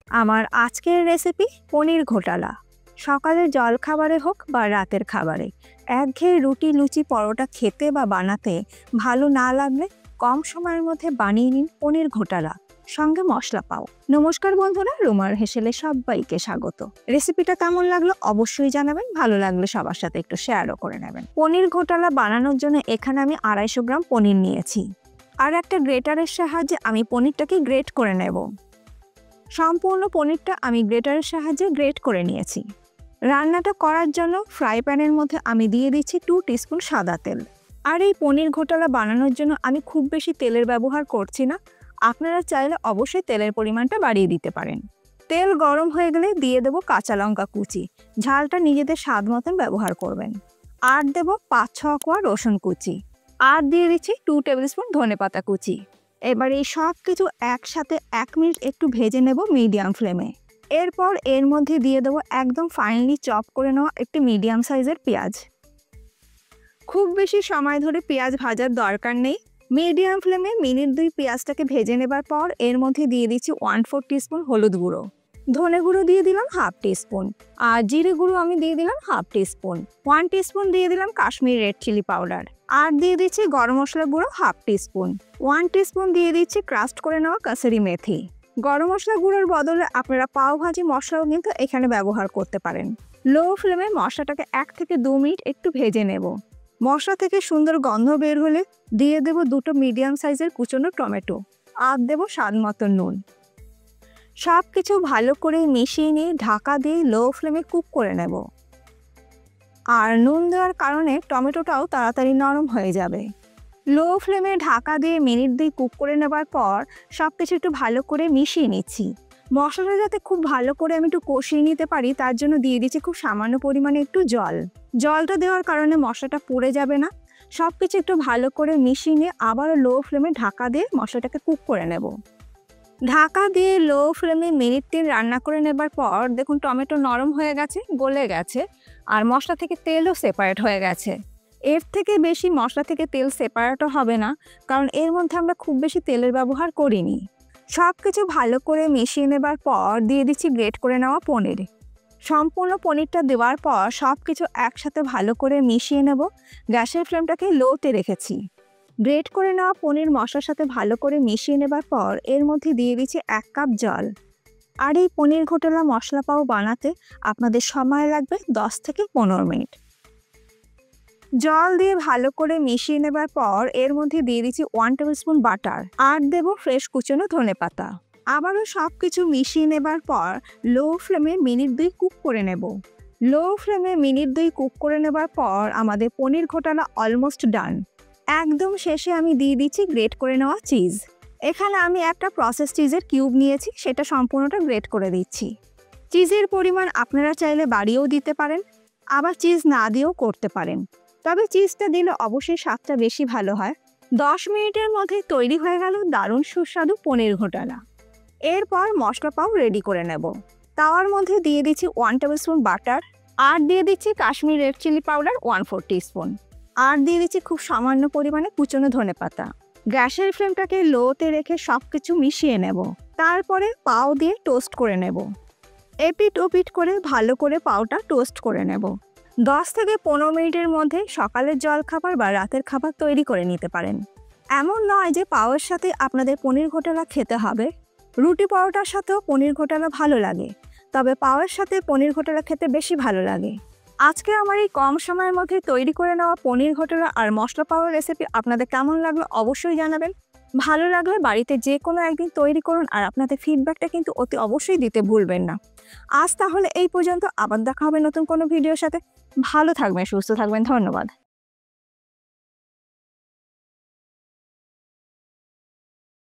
আমার আজকের রেসিপি পনির ঘোটালা। সকালের জলখাবারে হোক বা রাতের খাবারে একঘেয়ে রুটি, লুচি, পরোটা খেতে বা বানাতে ভালো না লাগলে কম সময়ের মধ্যে বানিয়ে নিন পনির ঘোটালা, সঙ্গে মশলা পাও। নমস্কার বন্ধুরা, রুমার হেসেলে সবাইকে স্বাগত। রেসিপিটা কেমন লাগলো অবশ্যই জানাবেন, ভালো লাগলে সবার সাথে একটু শেয়ারও করে নেবেন। পনির ঘোটালা বানানোর জন্য এখানে আমি 250 গ্রাম পনির নিয়েছি, আর একটা গ্রেটারের সাহায্যে আমি পনিরটাকে গ্রেট করে নেব। সম্পূর্ণ পনিরটা আমি গ্রেটারের সাহায্যে গ্রেট করে নিয়েছি। রান্নাটা করার জন্য ফ্রাই প্যানের মধ্যে আমি দিয়ে দিচ্ছি 2 টিস্পুন সাদা তেল। আর এই পনির ঘোটালা বানানোর জন্য আমি খুব বেশি তেলের ব্যবহার করছি না, আপনারা চাইলে অবশ্যই তেলের পরিমাণটা বাড়িয়ে দিতে পারেন। তেল গরম হয়ে গেলে দিয়ে দেবো কাঁচা লঙ্কা কুচি, ঝালটা নিজেদের স্বাদ মতন ব্যবহার করবেন। আর দেবো 5-6 কোয়া রসুন কুচি, আর দিয়ে দিচ্ছি 2 টেবিল স্পুন ধনেপাতা কুচি। এবার এই সব কিছু একসাথে 1 মিনিট একটু ভেজে নেব মিডিয়াম ফ্লেমে। এরপর এর মধ্যে দিয়ে দেবো একদম ফাইনলি চপ করে নেওয়া একটি মিডিয়াম সাইজের পেঁয়াজ। খুব বেশি সময় ধরে পেঁয়াজ ভাজার দরকার নেই, মিডিয়াম ফ্লেমে মিনিট 2 পেঁয়াজটাকে ভেজে নেবার পর এর মধ্যে দিয়ে দিচ্ছি 1/4 টিস্পুন হলুদ গুঁড়ো, ধনে গুঁড়ো দিয়ে দিলাম 1/2 টিস্পুন, আর জিরে গুঁড়ো আমি দিয়ে দিলাম 1/2 টিস্পুন, 1 টিস্পুন দিয়ে দিলাম কাশ্মীরি রেড চিলি পাউডার, আর দিয়ে দিচ্ছি গরম মশলা গুঁড়ো 1/2 টিস্পুন, 1 টিস্পুন দিয়ে দিচ্ছি ক্রাস্ট করে নেওয়া কাসুরি মেথি। গরম মশলা গুঁড়োর বদলে আপনারা পাও ভাজি মশলাও কিন্তু এখানে ব্যবহার করতে পারেন। লো ফ্লেমে মশলাটাকে 1 থেকে 2 মিনিট একটু ভেজে নেব। মশলা থেকে সুন্দর গন্ধ বের হলে দিয়ে দেব 2টো মিডিয়াম সাইজের কুচনো টমেটো, আর দেব স্বাদ মতো নুন। সব কিছু ভালো করে মিশিয়ে নিয়ে ঢাকা দিয়ে লো ফ্লেমে কুক করে নেব। আর নুন দেওয়ার কারণে টমেটোটাও তাড়াতাড়ি নরম হয়ে যাবে। লো ফ্লেমে ঢাকা দিয়ে মিনিট 2 কুক করে নেবার পর সব কিছু একটু ভালো করে মিশিয়ে নিচ্ছি। মশলাটা যাতে খুব ভালো করে আমি একটু কষিয়ে নিতে পারি তার জন্য দিয়ে দিচ্ছি খুব সামান্য পরিমাণে একটু জল। জলটা দেওয়ার কারণে মশলাটা পুড়ে যাবে না। সব কিছু একটু ভালো করে মিশিয়ে নিয়ে আবারও লো ফ্লেমে ঢাকা দিয়ে মশলাটাকে কুক করে নেব। ঢাকা দিয়ে লো ফ্লেমে মিনিট 3 রান্না করে নেবার পর দেখুন টমেটো নরম হয়ে গেছে, গলে গেছে, আর মশলা থেকে তেলও সেপারেট হয়ে গেছে। এর থেকে বেশি মশলা থেকে তেল সেপারেটও হবে না, কারণ এর মধ্যে আমরা খুব বেশি তেলের ব্যবহার করিনি। সব কিছু ভালো করে মিশিয়ে নেবার পর দিয়ে দিচ্ছি গ্রেট করে নেওয়া পনির। সম্পূর্ণ পনিরটা দেওয়ার পর সব কিছু একসাথে ভালো করে মিশিয়ে নেব। গ্যাসের ফ্লেমটাকে লোতে রেখেছি। গ্রেট করে নেওয়া পনির মশলার সাথে ভালো করে মিশিয়ে নেবার পর এর মধ্যে দিয়ে দিচ্ছি 1 কাপ জল। আর এই পনির ঘোটালা মশলা পাও বানাতে আপনাদের সময় লাগবে 10 থেকে 15 মিনিট। জল দিয়ে ভালো করে মিশিয়ে নেবার পর এর মধ্যে দিয়ে দিচ্ছি 1 টেবিল স্পুন বাটার, আর দেব ফ্রেশ কুচনো ধনেপাতা। আবারও সব কিছু মিশিয়ে নেবার পর লো ফ্লেমে মিনিট 2 কুক করে নেব। লো ফ্লেমে মিনিট 2 কুক করে নেবার পর আমাদের পনির ঘোটালা অলমোস্ট ডান। একদম শেষে আমি দিয়ে দিচ্ছি গ্রেট করে নেওয়া চিজ। এখানে আমি একটা প্রসেস চিজের কিউব নিয়েছি, সেটা সম্পূর্ণটা গ্রেট করে দিচ্ছি। চিজের পরিমাণ আপনারা চাইলে বাড়িয়েও দিতে পারেন, আবার চিজ না দিয়েও করতে পারেন, তবে চিজটা দিলে অবশ্যই স্বাদটা বেশি ভালো হয়। 10 মিনিটের মধ্যে তৈরি হয়ে গেল দারুণ সুস্বাদু পনির ঘোটালা। এরপর মশলা পাও রেডি করে নেব। তাওয়ার মধ্যে দিয়ে দিচ্ছি 1 টেবিল স্পুন বাটার, আর দিয়ে দিচ্ছি Kashmiri red chili powder 1/4 teaspoon, আর দিয়ে দিচ্ছি খুব সামান্য পরিমাণে কুচনো ধনেপাতা। গ্যাসের ফ্লেমটাকে লোতে রেখে সব কিছু মিশিয়ে নেব। তারপরে পাও দিয়ে টোস্ট করে নেব। এপিট ওপিট করে ভালো করে পাওটা টোস্ট করে নেব। 10 থেকে 15 মিনিটের মধ্যে সকালের জলখাবার বা রাতের খাবার তৈরি করে নিতে পারেন। এমন নয় যে পাওয়ের সাথে আপনাদের পনির ঘোটালা খেতে হবে, রুটি পরোটার সাথেও পনির ঘোটালা ভালো লাগে, তবে পাওয়ের সাথে পনির ঘোটালা খেতে বেশি ভালো লাগে। আজকে আমার এই কম সময়ের মধ্যে তৈরি করে নেওয়া পনির ঘোটালা আর মশলা পাওয়ার রেসিপি আপনাদের কেমন লাগলো অবশ্যই জানাবেন। ভালো লাগলে বাড়িতে যে কোনো একদিন তৈরি করুন, আর আপনাদের ফিডব্যাকটা কিন্তু অতি অবশ্যই দিতে ভুলবেন না। আজ তাহলে এই পর্যন্ত, আবার দেখা হবে নতুন কোনো ভিডিওর সাথে। ভালো থাকবেন, সুস্থ থাকবেন, ধন্যবাদ।